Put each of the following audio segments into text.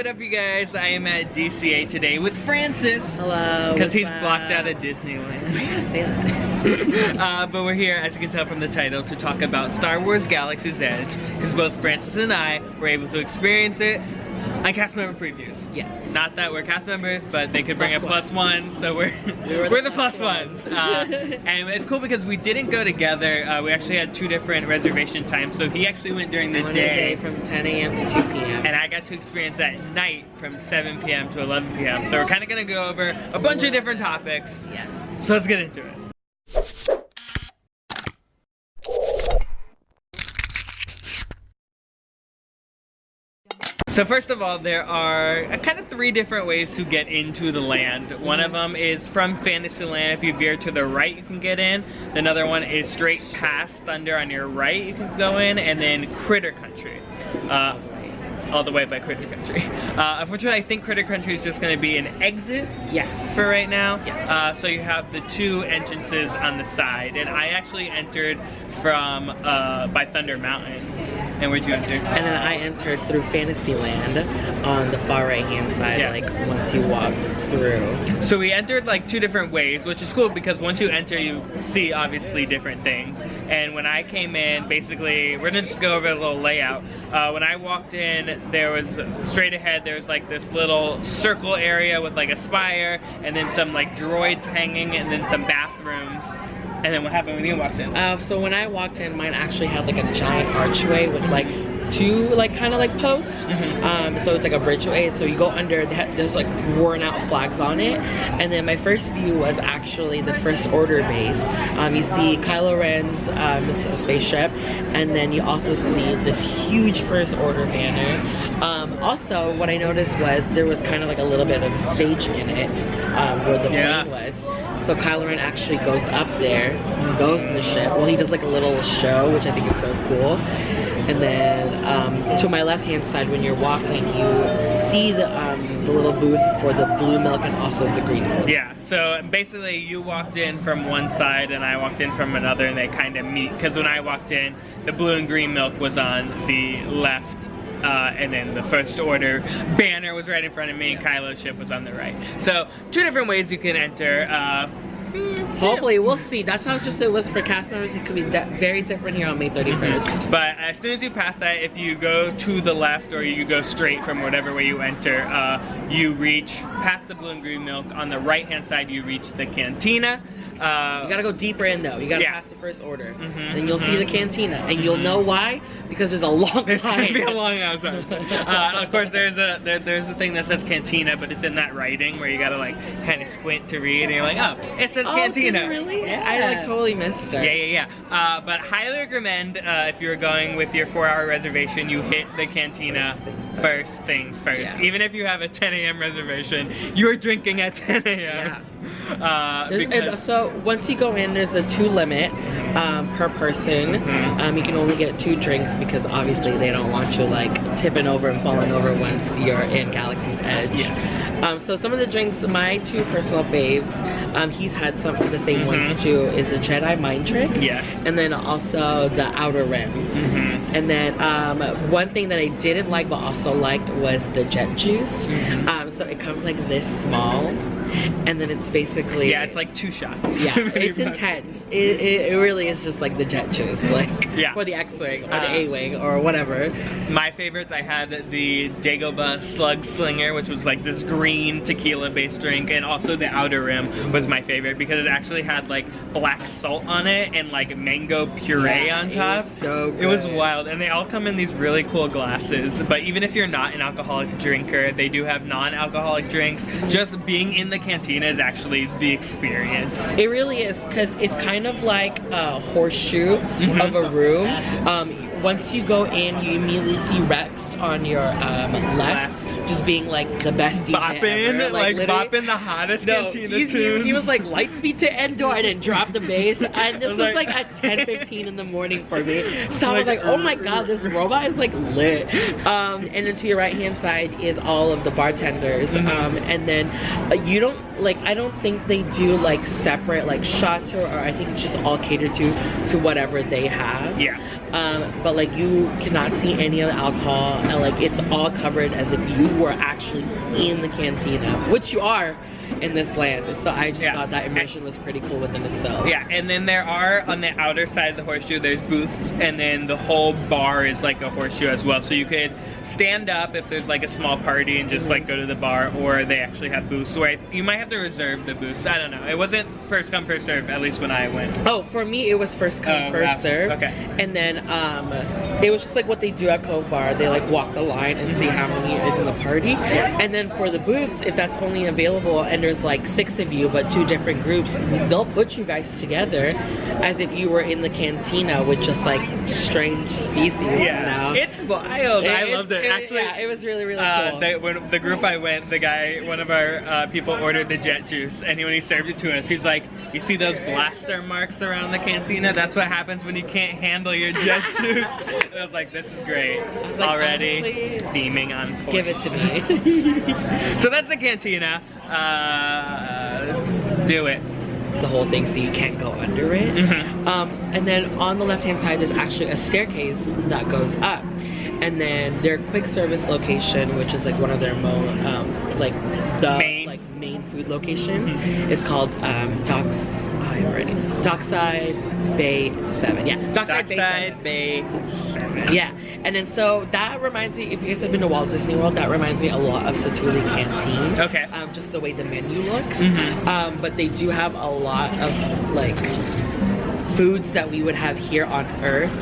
what up you guys? I am at DCA today with Francis. Hello. Because he's blocked out of Disneyland. I gotta say that. But we're here, as you can tell from the title, to talk about Star Wars Galaxy's Edge. Because both Francis and I were able to experience it on cast member previews. Yes. Not that we're cast members, but they could bring a +1, so we're the +1s. And it's cool because we didn't go together. We actually had 2 different reservation times. So he actually went during the day from 10 a.m. to 2 p.m. and I got to experience at night from 7 p.m. to 11 p.m. So we're kind of gonna go over a bunch of different topics. Yes. So let's get into it. So first of all, there are kind of 3 different ways to get into the land. One of them is from Fantasyland. If you veer to the right, you can get in. Another one is straight past Thunder on your right, you can go in, and then Critter Country. All the way by Critter Country. Unfortunately, I think Critter Country is just going to be an exit. Yes. For right now. Yes. So you have the 2 entrances on the side, and I actually entered from by Thunder Mountain. And where'd you enter? And then I entered through Fantasyland on the far right hand side, Yeah. like once you walk through. So we entered like 2 different ways, which is cool because once you enter, you see obviously different things. And when I came in, basically, we're gonna just go over a little layout. When I walked in, there was straight ahead, there was like this little circle area with like a spire, and then some like droids hanging, and then some bathrooms. And then what happened when you walked in? So when I walked in, mine actually had like a giant archway with like 2 like kind of like posts. So it's like a bridgeway. So you go under, there's like worn out flags on it. And then my first view was actually the First Order base. You see Kylo Ren's spaceship, and then you also see this huge First Order banner. Also, what I noticed was there was kind of like a little bit of a stage in it where the plane was. So Kylo Ren actually goes up there, goes in the ship. Well, he does like a little show, which I think is so cool. And then to my left-hand side, when you're walking, you see the little booth for the blue milk and also the green milk. Yeah. So basically, you walked in from one side, and I walked in from another, and they kind of meet. Because when I walked in, the blue and green milk was on the left. And then the First Order banner was right in front of me, and Kylo's ship was on the right. So 2 different ways you can enter. Hopefully, we'll see. That's how just it was for cast members. It could be very different here on May 31st. But as soon as you pass that, if you go to the left or you go straight from whatever way you enter, you reach past the blue and green milk. On the right-hand side, you reach the Cantina. You gotta go deeper in though. You gotta pass the First Order. Then you'll see the Cantina, and you'll know why, because there's a long There's line. gonna be a long outside. Of course, there's a thing that says Cantina, but it's in that writing where you gotta like kind of squint to read, and you're like, oh, it says Cantina. Did it really? Yeah. I like totally missed it. Yeah. But highly recommend if you're going with your 4-hour reservation, you hit the Cantina first things first. Yeah. Even if you have a 10 a.m. reservation, you're drinking at 10 a.m. Yeah. So once you go in, there's a 2 limit per person. You can only get 2 drinks because obviously they don't want you like tipping over and falling over once you're in Galaxy's Edge. Yes. So some of the drinks, my 2 personal faves, he's had some of the same ones too, is the Jedi Mind Trick. Yes. And then also the Outer Rim. And then one thing that I didn't like but also liked was the Jet Juice. So it comes like this small, and then it's basically it's like 2 shots. Yeah, it's intense. It really is just like the Jet Juice, like for the X-Wing or the A-Wing or whatever. My favorites, I had the Dagobah Slug Slinger, which was like this green tequila-based drink, and also the Outer Rim was my favorite because it actually had like black salt on it and like mango puree on top. It was so good. It was wild, and they all come in these really cool glasses. But even if you're not an alcoholic drinker, they do have non-alcoholic drinks. Just being in the Cantina is actually the experience. It really is, because it's kind of like a horseshoe of a room. Once you go in, you immediately see Rex on your left, just being like the best DJ bopping, ever. like bopping the hottest Cantina tunes. He was like Lightspeed to Endor and then drop the bass, and this was like at 10:15 in the morning for me. So I was like, oh my god, this robot is like lit. And then to your right hand side is all of the bartenders, and then you don't like, I don't think they do like separate like shots, or I think it's just all catered to whatever they have. Yeah. But but like you cannot see any of the alcohol, and like it's all covered as if you were actually in the cantina, which you are in this land. So I just thought that immersion was pretty cool within itself. Yeah, and then there are, on the outer side of the horseshoe, there's booths, and then the whole bar is like a horseshoe as well. So you could stand up if there's like a small party and just like go to the bar, or they actually have booths where you might have to reserve the booths. I don't know. It wasn't first come, first serve, at least when I went. Oh, for me it was first come, first serve. Okay. And then it was just like what they do at Cove Bar. They like walk the line and see how many is in the party. And then for the booths, if that's only available and there's like 6 of you but 2 different groups, they'll put you guys together as if you were in the cantina with just like strange species. Yeah, it's wild. I loved it. Actually, yeah, it was really cool. When the group I went, the guy, one of our people ordered the jet juice, and when he served it to us, he's like, "You see those blaster marks around the cantina? That's what happens when you can't handle your jet juice." And I was like, "This is great." Like, already honestly, beaming on point. give it to me. So that's the cantina. Do it. The whole thing, so you can't go under it. And then on the left hand side there's actually a staircase that goes up, and then their quick service location, which is like one of their main food location, is called Dockside Bay 7. Yeah, Dockside Bay 7. Yeah, and then so that reminds me, if you guys have been to Walt Disney World, that reminds me a lot of Satuli Canteen. Okay. Just the way the menu looks. But they do have a lot of like foods that we would have here on Earth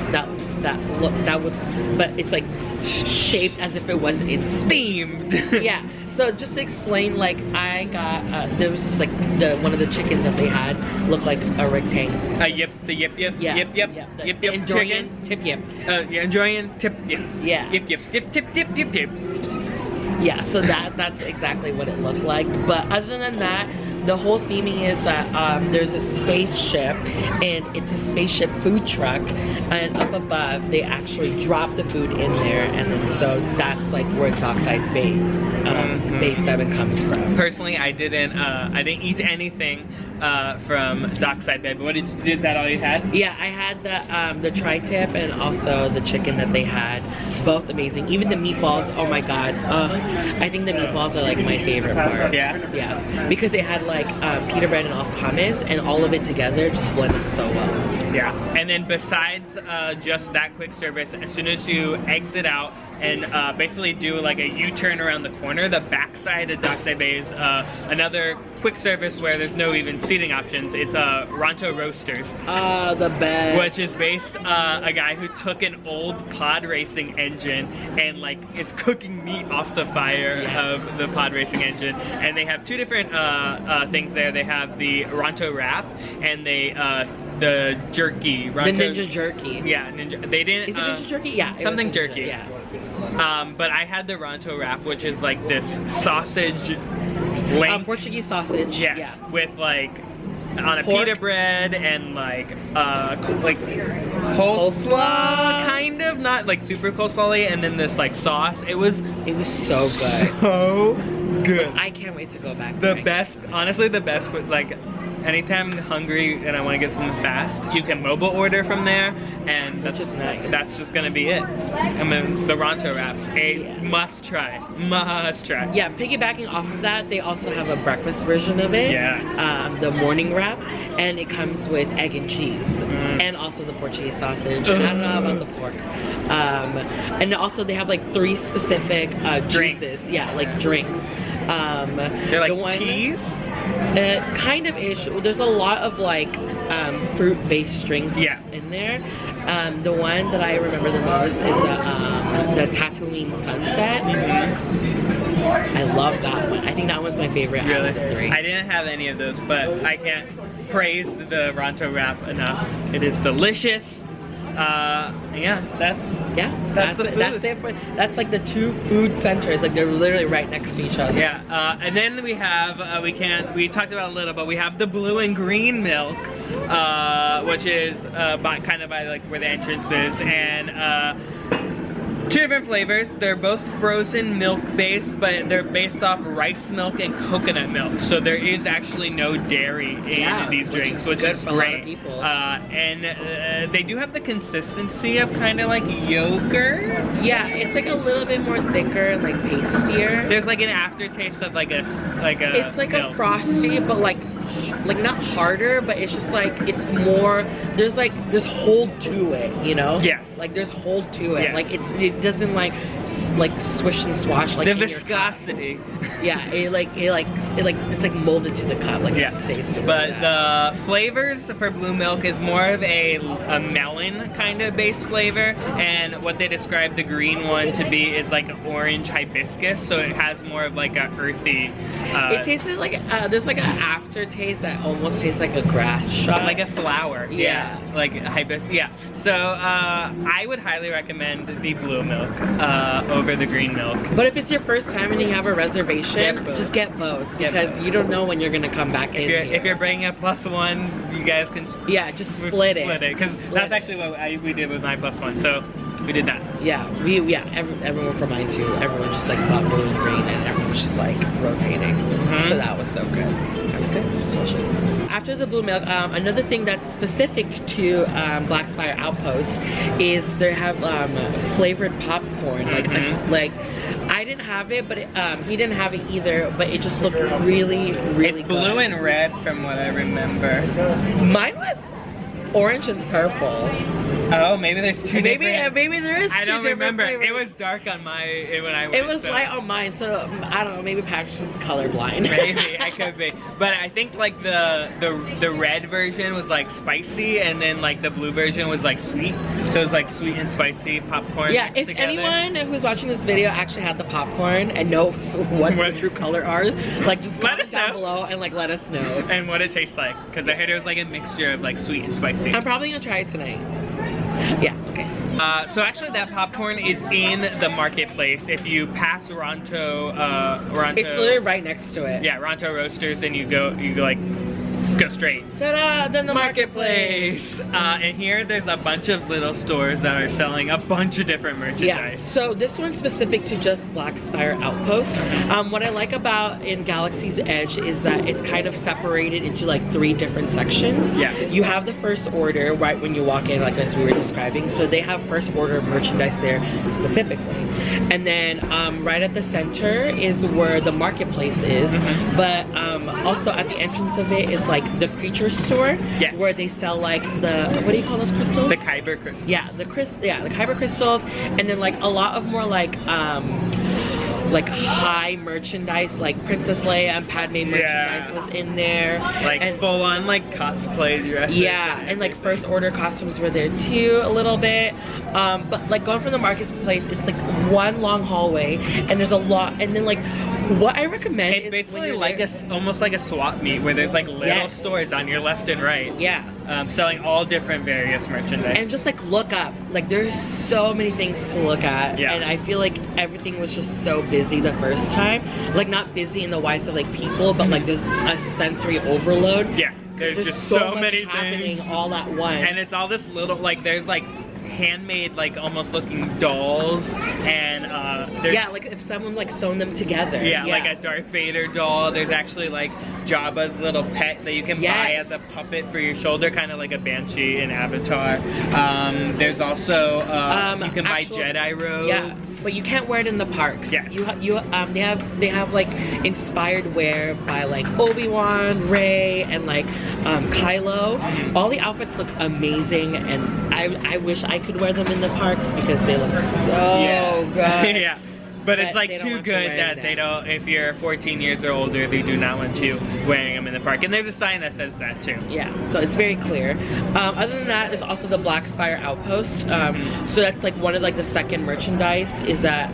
but it's like shaped as if it was in themed. Yeah. So just to explain, like I got there was just like one of the chickens that they had looked like a rectangle. Yip Enjoying tip yip. Enjoying tip yip. Yeah. Yip tip. Yeah, so that's exactly what it looked like. But other than that, the whole theming is that there's a spaceship, and it's a spaceship food truck, and up above they actually drop the food in there, and then so that's like where Dockside Bay Bay 7 comes from. Personally, I didn't eat anything from Dockside Bay, but is that all you had? Yeah, I had the tri-tip and also the chicken that they had, both amazing. Even the meatballs, oh my god, I think the meatballs are like my favorite part. Yeah, because they had like pita bread and also hummus, and all of it together just blended so well. Yeah, and then besides just that quick service, as soon as you exit out and basically do like a U-turn around the corner, the backside of Dockside Bay is another quick service where there's no even seating options. It's Ronto Roasters. The best. Which is based a guy who took an old pod racing engine and like it's cooking meat off the fire of the pod racing engine. And they have 2 different things there. They have the Ronto wrap and the jerky. The ninja jerky. Yeah, ninja. They didn't. Is it ninja jerky? Yeah. Something jerky. Yeah. But I had the Ronto wrap, which is like this sausage link. Portuguese sausage. Yes, yeah. With like on a pork. pita bread and like coleslaw, kind of, not like super coleslaw, and then this like sauce. It was so good. So good. I can't wait to go back. The best, honestly, the best. Like anytime I'm hungry and I want to get something fast, you can mobile order from there, and that's just nice. That's just gonna be it. I mean, the Ronto wraps, must try. Yeah, piggybacking off of that, they also have a breakfast version of it. Yes. The morning wrap, and it comes with egg and cheese, and also the Portuguese sausage. And I don't know about the pork. And also they have like 3 specific juices. Yeah, like drinks. They're like teas? Kind of ish. There's a lot of like fruit-based drinks in there. The one that I remember the most is the Tatooine Sunset. I love that one. I think that one's my favorite out of the 3. I didn't have any of those, but I can't praise the Ronto wrap enough. It is delicious. That's the food. That's like the 2 food centers, like they're literally right next to each other. Yeah, and then we have we talked about it a little, but we have the blue and green milk, which is kind of by like where the entrance is, and Two different flavors. They're both frozen milk based, but they're based off rice milk and coconut milk. So there is actually no dairy in these drinks, which is great. And they do have the consistency of kind of like yogurt. Yeah, it's like a little bit more thicker and like pastier. There's like an aftertaste of like a It's like milk. a frosty, but like not harder, but it's just like it's more. There's hold to it, you know? Yes. Like there's hold to it. Yes. Like it doesn't like swish and swash like the in viscosity. Yeah, it's like molded to the cup, like it stays. But the flavors for blue milk is more of a melon kind of base flavor, and what they describe the green one to be is like orange hibiscus, so it has more of like a earthy. It tasted like there's like an aftertaste that almost tastes like a grass shot, like a flower. Yeah, like hibiscus. Yeah. So I would highly recommend the blue milk over the green milk. But if it's your first time and you have a reservation, just get both because you don't know when you're gonna come back in. If you're bringing a +1, you guys can just split it because that's actually what we did with my +1. So we did that. Yeah, everyone for mine too. Everyone just like bought blue and green, and everyone was just like rotating. So that was so good. That was good. It was delicious. After the blue milk, another thing that's specific to Black Spire Outpost is they have flavored popcorn. Like I didn't have it, but he didn't have it either. But it just looked really, really It's blue good. and red from what I remember. Mine was orange and purple. Oh, maybe there's two different. Maybe there is two I don't remember. flavors. It was dark on when I went. It was light on mine, so I don't know. Maybe Patrick's just colorblind. Maybe I could be, but I think like the red version was like spicy, and then like the blue version was like sweet. So it was like sweet and spicy popcorn. Yeah, mixed if together. anyone who's watching this video actually had the popcorn and knows what the true color are, like just comment down below and like let us know. And what it tastes like, because I heard it was like a mixture of like sweet and spicy. I'm probably gonna try it tonight. Yeah, okay. So actually that popcorn is in the marketplace. If you pass Ronto, It's literally right next to it. Yeah, Ronto Roasters, and you like, just go straight. Ta-da! Then the marketplace. And here there's a bunch of little stores that are selling a bunch of different merchandise. Yeah, so this one's specific to just Black Spire Outpost. What I like about in Galaxy's Edge is that it's kind of separated into like 3 different sections. Yeah. You have the first order right when you walk in, like as we were describing. So they have first order merchandise there specifically. And then right at the center is where the marketplace is. But also at the entrance of it is like the creature store. Yes. Where they sell like the, what do you call those crystals? The Kyber crystals. Yeah, the Kyber crystals, and then like a lot of more like high merchandise, like Princess Leia and Padme merchandise was in there. Like full on like cosplay dresses. Yeah, and like first order costumes were there too a little bit. But like going from the marketplace, it's like one long hallway, and there's a lot, and then like what I recommend it's basically like almost like a swap meet where there's like little stores on your left and right. Yeah. Selling all different various merchandise. And just like look up, like there's so many things to look at. Yeah. And I feel like everything was just so busy the first time. Like not busy in the wise of like people, but like there's a sensory overload. Yeah. There's just so many much happening things all at once. And it's all this little, like there's like handmade, like almost looking dolls, and there's, yeah, like if someone like sewn them together. Yeah, like a Darth Vader doll. There's actually like Jabba's little pet that you can buy as a puppet for your shoulder, kind of like a Banshee in Avatar. There's also you can buy Jedi robes. Yeah, but you can't wear it in the parks. Yes. They have like inspired wear by like Obi-Wan, Rey, and like Kylo. All the outfits look amazing, and I wish I could wear them in the parks because they look so good. Yeah. But it's like too good that they don't, if you're 14 years or older, they do not want you wearing them in the park. And there's a sign that says that too. Yeah, so it's very clear. Other than that, there's also the Black Spire Outpost. So that's like one of like the second merchandise is that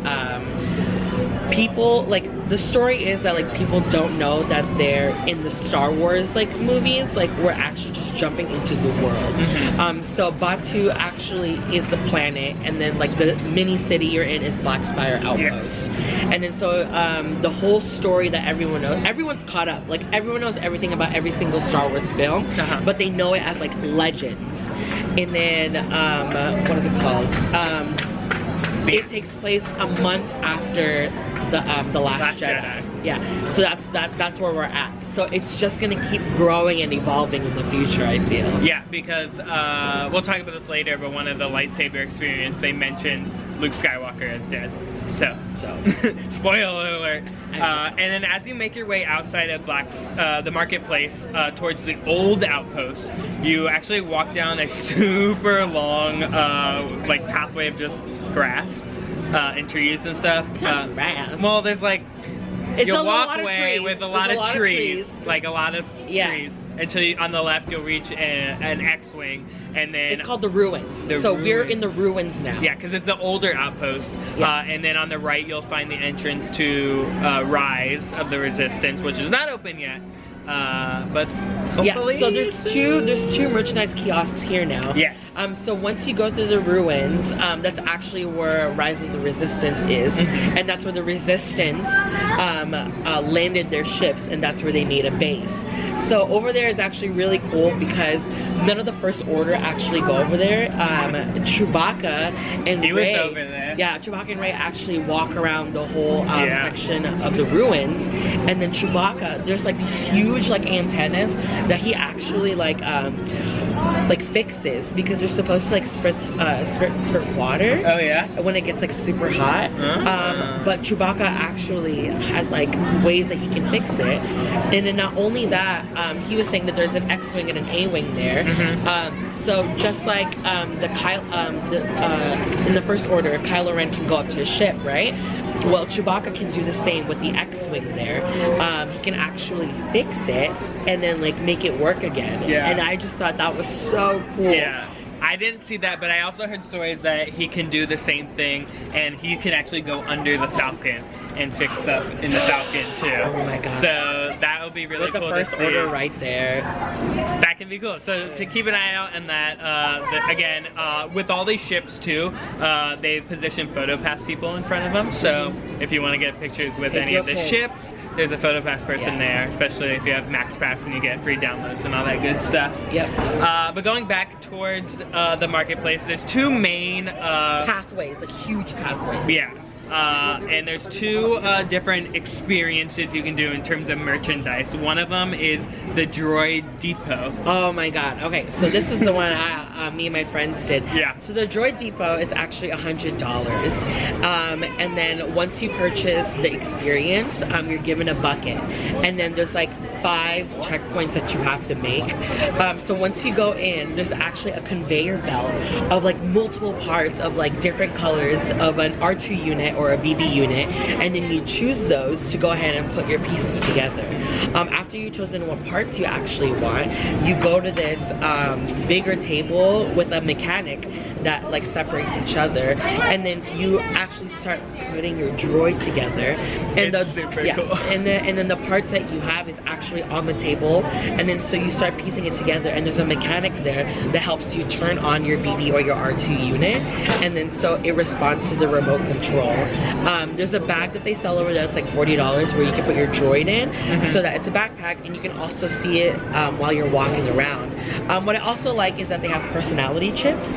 people, like the story is that like people don't know that they're in the Star Wars like movies, like we're actually just jumping into the world. So Batuu actually is the planet, and then like the mini city you're in is Black Spire Outpost. And then so the whole story that everyone knows, everyone's caught up, like everyone knows everything about every single Star Wars film, but they know it as like legends. And then what is it called? It takes place a month after the Last Jedi. Yeah, so that's where we're at. So it's just gonna keep growing and evolving in the future, I feel. Yeah, because we'll talk about this later, but one of the Lightsaber Experience, they mentioned Luke Skywalker is dead. So spoiler alert. And then as you make your way outside of the marketplace towards the old outpost, you actually walk down a super long like pathway of just grass and trees and stuff. It's not grass. Well, there's like it's a walkway with a lot of trees, like a lot of trees. Until on the left you'll reach an X-wing, and then it's called the ruins. We're in the ruins now. Yeah, because it's the older outpost. And then on the right you'll find the entrance to Rise of the Resistance, which is not open yet. But hopefully. Yeah, so there's two merchandise kiosks here now. Yes. So once you go through the ruins, that's actually where Rise of the Resistance is, and that's where the Resistance landed their ships, and that's where they made a base. So over there is actually really cool because none of the First Order actually go over there. Chewbacca and Rey. Was over there. Yeah, Chewbacca and Rey actually walk around the whole section of the ruins, and then Chewbacca, there's like these huge like antennas that he actually like fixes because they're supposed to like spurt water. Oh yeah. When it gets like super hot. But Chewbacca actually has like ways that he can fix it, and then not only that, he was saying that there's an X-wing and an A-wing there. So just like in the First Order, Kylo Ren can go up to his ship, right? Well, Chewbacca can do the same with the X-wing there. He can actually fix it and then like make it work again. Yeah. And I just thought that was so cool. Yeah. I didn't see that, but I also heard stories that he can do the same thing, and he can actually go under the Falcon and fix stuff in the Falcon too. Oh my god! So that would be really cool to see. The First Order right there. That can be cool. So to keep an eye out on that. Again, with all these ships too, they've positioned PhotoPass people in front of them. So if you want to get pictures with any of the ships, there's a PhotoPass person there, especially if you have Max Pass and you get free downloads and all that good stuff. Yep. But going back towards the marketplace, there's two main pathways, like huge pathways. Yeah. And there's two different experiences you can do in terms of merchandise. One of them is the Droid Depot. Oh my god. Okay, so this is the one me and my friends did. Yeah. So the Droid Depot is actually $100. And then once you purchase the experience, you're given a bucket. And then there's like 5 checkpoints that you have to make. So once you go in, there's actually a conveyor belt of like multiple parts of like different colors of an R2 unit or a BB unit, and then you choose those to go ahead and put your pieces together. After you've chosen what parts you actually want, you go to this bigger table with a mechanic that like separates each other, and then you actually start putting your droid together. And it's super cool. And then the parts that you have is actually on the table, and then so you start piecing it together, and there's a mechanic there that helps you turn on your BB or your R2 unit, and then so it responds to the remote control. There's a bag that they sell over there that's like $40 where you can put your droid in, so that it's a backpack, and you can also see it while you're walking around. What I also like is that they have personality chips.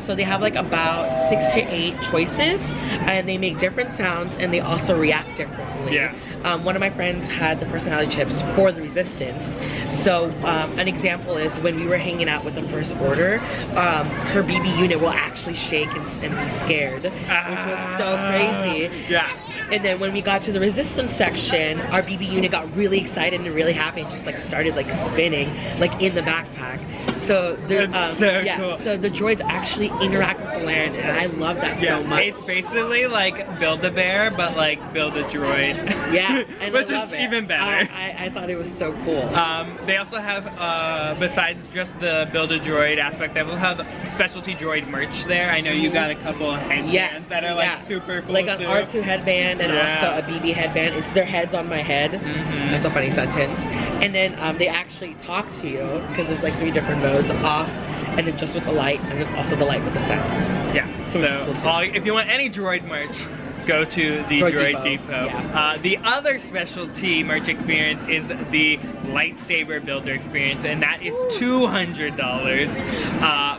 So they have like about 6 to 8 choices, and they make different sounds, and they also react differently. Yeah. One of my friends had the personality chips for the Resistance. So an example is when we were hanging out with the First Order, her BB unit will actually shake and be scared, which was so crazy. Yeah. And then when we got to the Resistance section, our BB unit got really excited and really happy and just like started like spinning like in the backpack. So the cool. So the droids actually interact with the land, and I love that so much. It's basically like Build-A-Bear, but like Build-A-Droid. Yeah, and which is even better. I thought it was so cool. They also have, besides just the Build-A-Droid aspect, they will have specialty droid merch there. I know you got a couple of headbands that are like super cool like an R2 headband and also a BB headband. It's their heads on my head. That's a funny sentence. And then they actually talk to you because there's like 3 different modes: off, and then just with the light, and then also the light with the sound. Yeah. So cool, if you want any droid merch, go to the Droid Depot. Yeah. The other specialty merch experience is the lightsaber builder experience, and that is $200.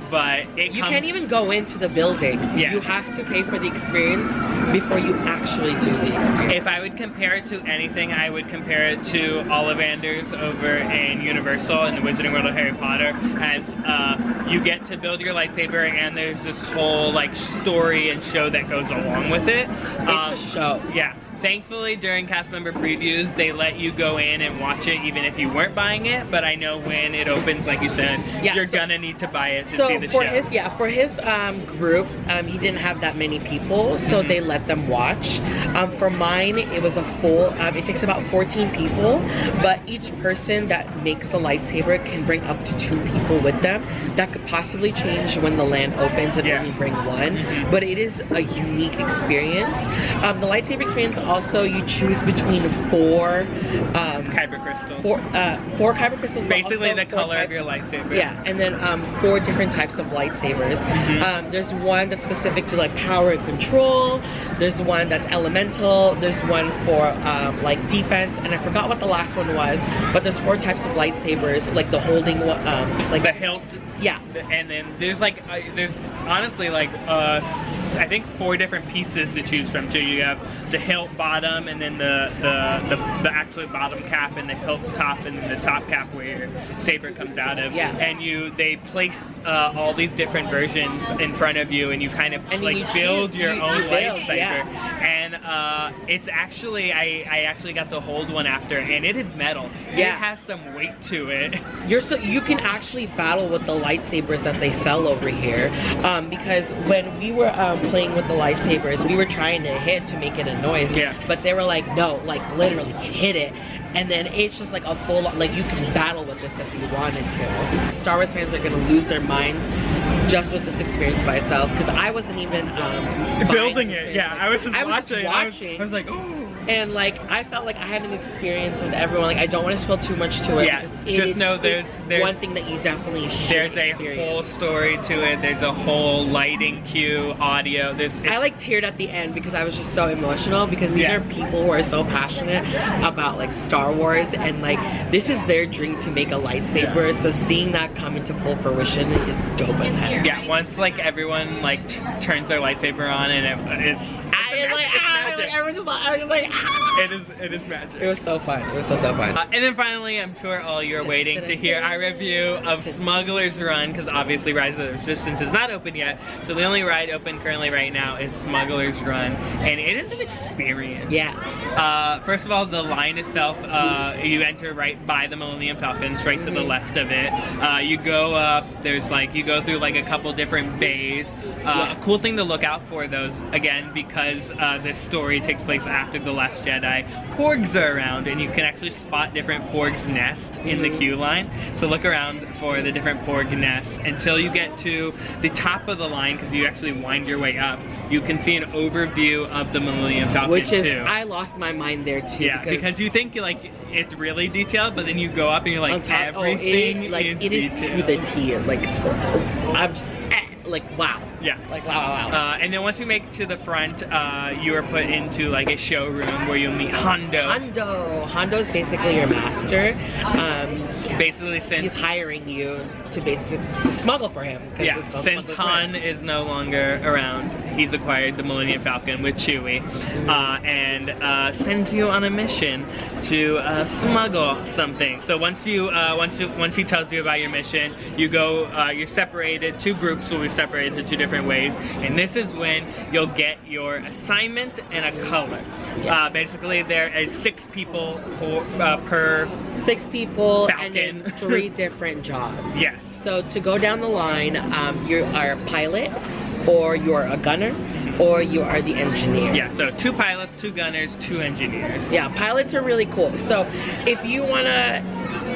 But you can't even go into the building. Yes. You have to pay for the experience before you actually do the experience. If I would compare it to anything, I would compare it to Ollivanders over in Universal in the Wizarding World of Harry Potter, as you get to build your lightsaber, and there's this whole like story and show that goes along with it. It's a show. Yeah. Thankfully, during cast member previews, they let you go in and watch it even if you weren't buying it, but I know when it opens, like you said, you're gonna need to buy it to see the show. For his group, he didn't have that many people, so they let them watch. For mine, it was a full, it takes about 14 people, but each person that makes a lightsaber can bring up to 2 people with them. That could possibly change when the land opens and only bring 1, but it is a unique experience. The lightsaber experience, also, you choose between 4 kyber crystals. 4 kyber crystals. Basically the color of your lightsaber. Yeah, and then 4 different types of lightsabers. There's one that's specific to like power and control. There's one that's elemental. There's one for like defense, and I forgot what the last one was. But there's 4 types of lightsabers, like the holding, like the hilt. Yeah. And then there's like there's honestly like I think 4 different pieces to choose from too. You have the hilt bottom, and then the actual bottom cap, and the hilt top, and then the top cap where your saber comes out of. Yeah. And they place all these different versions in front of you, and you kind of like build your own lightsaber. Yeah. And it's actually I actually got to hold one after, and it is metal. Yeah. It has some weight to it. You can actually battle with the lightsabers that they sell over here, because when we were playing with the lightsabers, we were trying to hit to make it a noise, but they were like, no, like literally hit it. And then it's just like a full, like you can battle with this if you wanted to. Star Wars fans are gonna lose their minds just with this experience by itself, because I wasn't even building it. Yeah, I was just watching. I was like, oh. And like I felt like I had an experience with everyone. Like I don't want to spill too much to it. Yeah, just know there's one thing that you definitely should experience. Whole story to it. There's a whole lighting cue, audio. I like teared at the end because I was just so emotional, because these are people who are so passionate about like Star Wars, and like this is their dream to make a lightsaber. So seeing that come into full fruition is dope as heck. Yeah, once like everyone like turns their lightsaber on, and it's magic. It is magic. It was so fun. It was so fun. And then finally, I'm sure all you're waiting to hear our review of Smugglers Run, because obviously Rise of the Resistance is not open yet. So the only ride open currently right now is Smugglers Run, and it is an experience. Yeah. First of all, the line itself, you enter right by the Millennium Falcons, right to the left of it. You go up. There's like you go through like a couple different bays. A cool thing to look out for, those again, because this story takes place after The Last Jedi. Porgs are around, and you can actually spot different Porgs' nests in the queue line. So look around for the different Porg nests until you get to the top of the line, because you actually wind your way up. You can see an overview of the Millennium Falcon, which is too. I lost my mind there too. Yeah, because you think like it's really detailed, but then you go up and you're like, everything is to the T. Like I'm just like wow. Yeah. Like wow. And then once you make it to the front, you are put into like a showroom where you'll meet Hondo. Hondo's basically your master. Basically, since he's hiring you to smuggle for him. Yeah. Since Han is no longer around, he's acquired the Millennium Falcon with Chewie, and sends you on a mission to smuggle something. So once he tells you about your mission, you go. You're separated. 2 groups will be separated to 2 different ways, and this is when you'll get your assignment and a color. Yes. Basically, there is 6 people per 6 people Falcon. And then 3 different jobs. Yes. So to go down the line, you are a pilot, or you're a gunner, or you are the engineer. Yeah, so 2 pilots, 2 gunners, 2 engineers. Yeah, pilots are really cool. So if you wanna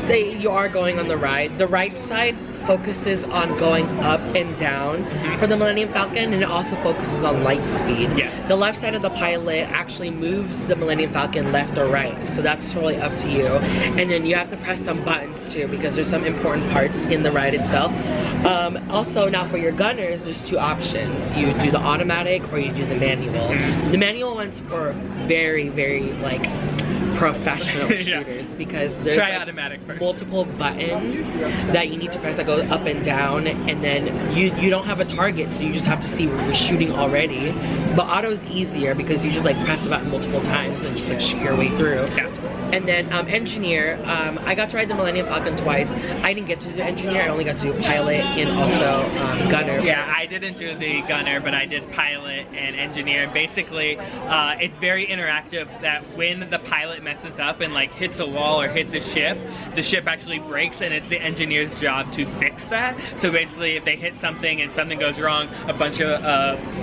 say you are going on the right side focuses on going up and down for the Millennium Falcon, and it also focuses on light speed. Yes. The left side of the pilot actually moves the Millennium Falcon left or right, so that's totally up to you. And then you have to press some buttons too, because there's some important parts in the ride itself. Also, now for your gunners, there's 2 options. You do the automatic or you do the manual. The manual one's for very, very like professional Yeah. shooters because there's Try like, automatic first. multiple buttons that you need to press that go up and down, and then you don't have a target, so you just have to see where you're shooting already. But auto's easier because you just like press the button multiple times and just like shoot your way through. Yeah. And then engineer, I got to ride the Millennium Falcon twice. I didn't get to do engineer, I only got to do pilot and also gunner. Yeah, I didn't do the gunner, but I did pilot and engineer. Basically, it's very interactive that when the pilot messes up and like hits a wall or hits a ship, the ship actually breaks and it's the engineer's job to fix that. So basically, if they hit something and something goes wrong, a bunch of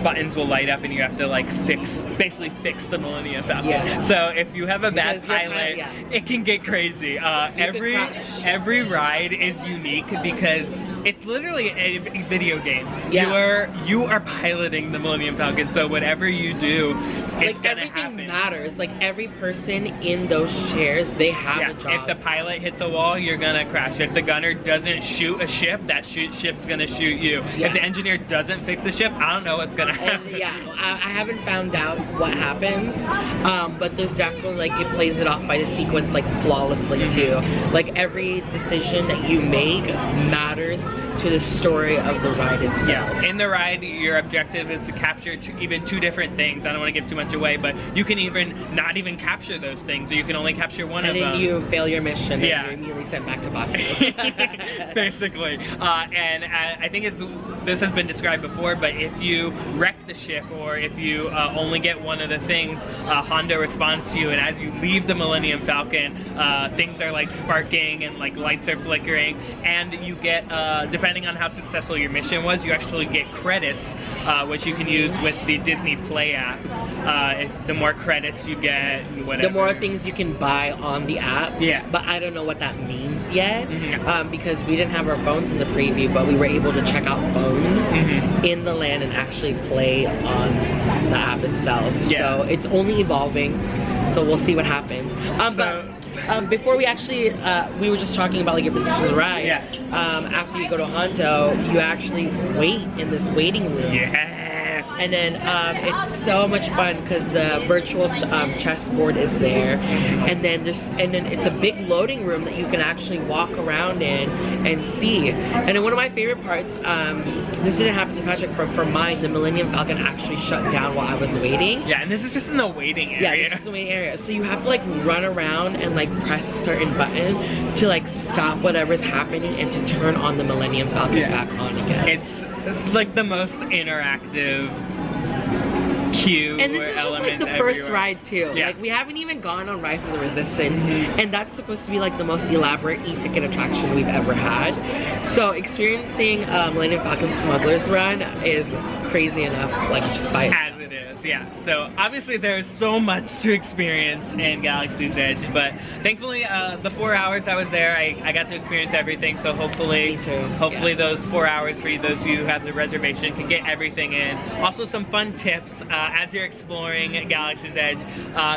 buttons will light up and you have to like basically fix the Millennium Falcon. Yeah. So if you have a bad Because pilot, yeah. it can get crazy. Every ride is unique because it's literally a video game. Yeah. You are piloting the Millennium Falcon, so whatever you do, it's like gonna everything happen. matters. Like every person in those chairs, they have a job. If the pilot hits a wall, you're gonna crash. If the gunner doesn't shoot a ship, that ship's gonna shoot you. Yeah. If the engineer doesn't fix the ship, I don't know what's gonna happen. And yeah, I haven't found out what happens, but there's definitely like it plays it off by the sequence like flawlessly too. Like every decision that you make matters to the story of the ride itself. Yeah, in the ride, your objective is to capture even two different things. I don't want to give too much away, but you can even not even capture those things, or you can only capture one of them. And then you fail your mission, Yeah. and you're immediately sent back to Batuu. Basically, and I think this has been described before, but if you wreck the ship or if you only get one of the things, Honda responds to you, and as you leave the Millennium Falcon, things are like sparking and like lights are flickering, and you get, depending on how successful your mission was, you actually get credits, which you can use with the Disney Play app. The more credits you get, whatever. The more things you can buy on the app. Yeah. But I don't know what that means yet, because we didn't have our phones in the preview, but we were able to check out phones in the land and actually play on the app itself. Yeah. So it's only evolving, so we'll see what happens. But before we actually, we were just talking about like your position on the ride. Yeah. After you go to Hondo, you actually wait in this waiting room. Yes. And then it's so much fun because the virtual chessboard is there, and then it's a big loading room that you can actually walk around in and see. And then one of my favorite parts, this didn't happen to Patrick, for mine, the Millennium Falcon actually shut down while I was waiting. Yeah, and this is just in the waiting area. Yeah, this is the waiting area. So you have to like run around and like press a certain button to like stop whatever's happening and to turn on the Millennium Falcon back on again. It's like the most interactive queue and this is just like the first everywhere. ride too. Yeah. Like we haven't even gone on Rise of the Resistance, and that's supposed to be like the most elaborate e-ticket attraction we've ever had. So experiencing Millennium Falcon Smugglers Run is crazy enough, like just by As it is, yeah. So obviously there's so much to experience in Galaxy's Edge, but thankfully the 4 hours I was there, I got to experience everything. So hopefully, Me too. hopefully those 4 hours for you, those of you who have the reservation, can get everything in. Also some fun tips as you're exploring Galaxy's Edge.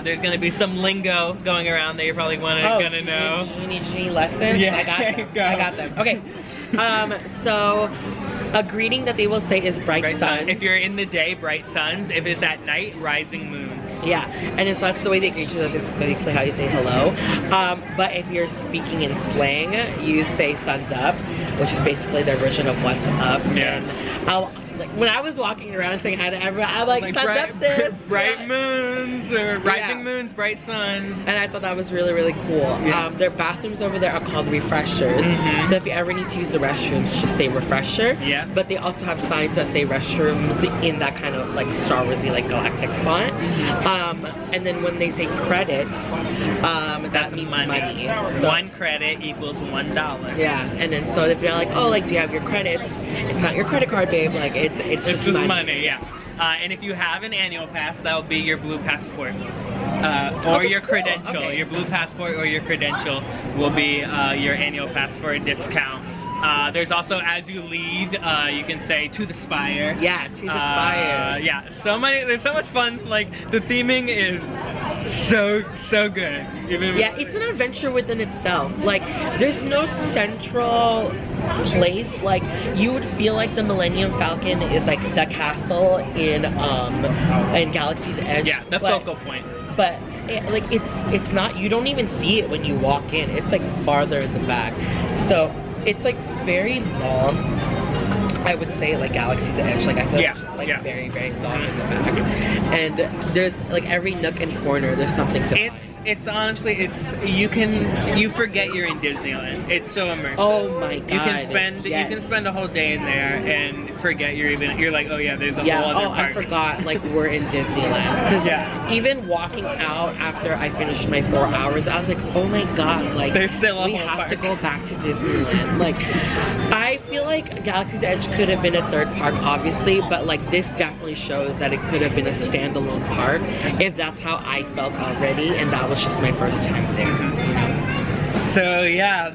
There's going to be some lingo going around that you're probably gonna know. Genie lessons. Yeah, I got them. go. I got them. Okay. So a greeting that they will say is bright suns. If you're in the day, bright suns. If it's at night, rising moons. Yeah, and so that's the way they greet you. That's basically how you say hello. But if you're speaking in slang, you say "sun's up," which is basically their version of "what's up." Yeah. And like when I was walking around saying hi to everyone, I'm like "sun's bright, up, sis." bright Yeah. moons or rising Yeah. moons, bright suns. And I thought that was really, really cool. Yeah. Their bathrooms over there are called refreshers. So if you ever need to use the restrooms, just say refresher. Yeah. But they also have signs that say restrooms in that kind of like Star Warsy, like galactic font. And then when they say credits, that means money. So, 1 credit equals $1. yeah. And then so if you're like, oh, like, do you have your credits? It's not your credit card, babe. Like it's just money. Yeah. And if you have an annual pass, that'll be your blue passport. Or that's your cool. credential. Okay. Your blue passport or your credential will be your annual pass for a discount. There's also, as you leave, you can say "to the Spire." Yeah, to the Spire. Yeah, there's so much fun. Like the theming is so good. Yeah, it's an adventure within itself. Like, there's no central place. Like, you would feel like the Millennium Falcon is like the castle in Galaxy's Edge. Yeah, the focal point. But it's not, you don't even see it when you walk in. It's like farther in the back. So it's like very long. I would say like Galaxy's Edge, like I feel like it's just like very, very long in the back. And there's like every nook and corner, there's something to find. It's honestly, you forget you're in Disneyland. It's so immersive. Oh my god. You can spend a whole day in there and forget you're like, oh yeah, there's a whole other park. I forgot like we're in Disneyland. Because even walking out after I finished my 4 hours, I was like, oh my god, like there's still a we whole have park. to go back to Disneyland. Like I feel like Galaxy's Edge could have been a third park, obviously, but like this definitely shows that it could have been a standalone park if that's how I felt already, and that was just my first time there. So yeah,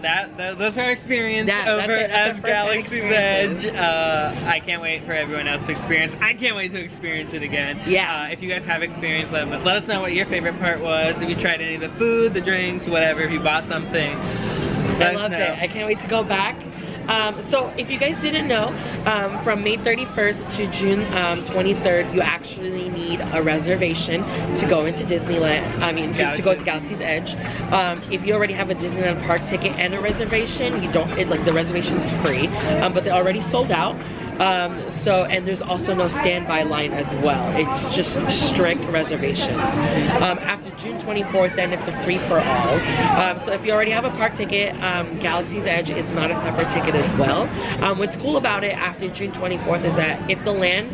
those are our experience over at Galaxy's Edge. I can't wait for everyone else to experience. I can't wait to experience it again. Yeah. If you guys have experience, let us know what your favorite part was. If you tried any of the food, the drinks, whatever. If you bought something, I loved it. I can't wait to go back. So if you guys didn't know, from May 31st to June 23rd, you actually need a reservation to go into Disneyland. I mean, to go to Galaxy's Edge. If you already have a Disneyland park ticket and a reservation, you don't, like the reservation's free, but they're already sold out. And there's also no standby line as well. It's just strict reservations. After June 24th, then it's a free-for-all. So if you already have a park ticket, Galaxy's Edge is not a separate ticket as well. What's cool about it after June 24th is that if the land,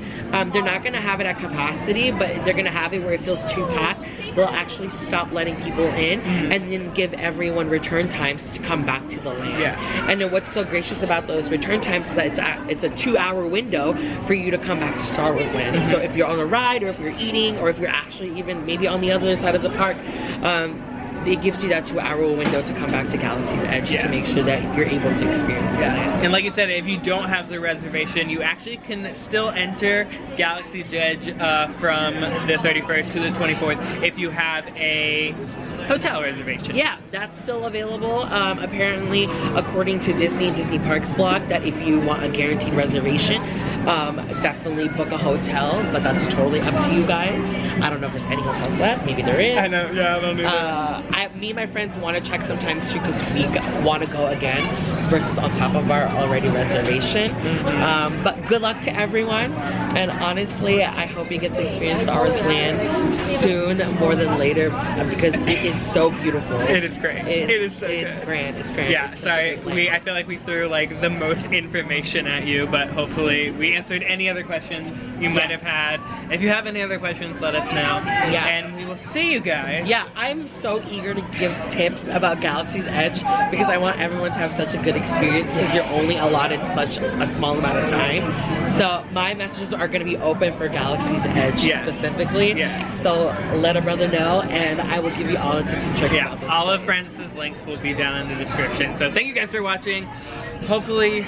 they're not going to have it at capacity, but they're going to have it where it feels too packed. They'll actually stop letting people in and then give everyone return times to come back to the land. Yeah. And then what's so gracious about those return times is that it's a 2-hour window for you to come back to Star Wars Land. So if you're on a ride, or if you're eating, or if you're actually even maybe on the other side of the park, it gives you that 2-hour window to come back to Galaxy's Edge to make sure that you're able to experience that. And like you said, if you don't have the reservation, you actually can still enter Galaxy's Edge from the 31st to the 24th if you have a hotel reservation. Yeah, that's still available. Apparently, according to Disney Parks blog, that if you want a guaranteed reservation, definitely book a hotel, but that's totally up to you guys. I don't know if there's any hotels left. Maybe there is. I know, yeah, I don't know. Me and my friends want to check sometimes too, because we want to go again versus on top of our already reservation. But good luck to everyone, and honestly, I hope you get to experience Star Wars Land soon more than later, because it is so beautiful. It is great. It is so It's grand. It's grand. Yeah, it's sorry. I feel like we threw like the most information at you, but hopefully we answered any other questions you might have had. If you have any other questions, let us know. Yeah. And we will see you guys. Yeah, I'm so eager to give tips about Galaxy's Edge because I want everyone to have such a good experience, because you're only allotted such a small amount of time. So my messages are going to be open for Galaxy's Edge specifically. Yes. So let a brother know, and I will give you all the tips and tricks about this. All of Francis's links will be down in the description. So thank you guys for watching. Hopefully,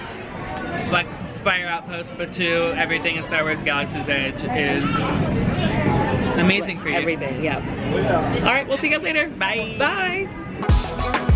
like Spire Outpost, Batuu, everything in Star Wars Galaxy's Edge is amazing for you. Everything, yeah. All right, we'll see you guys later. Bye. Bye.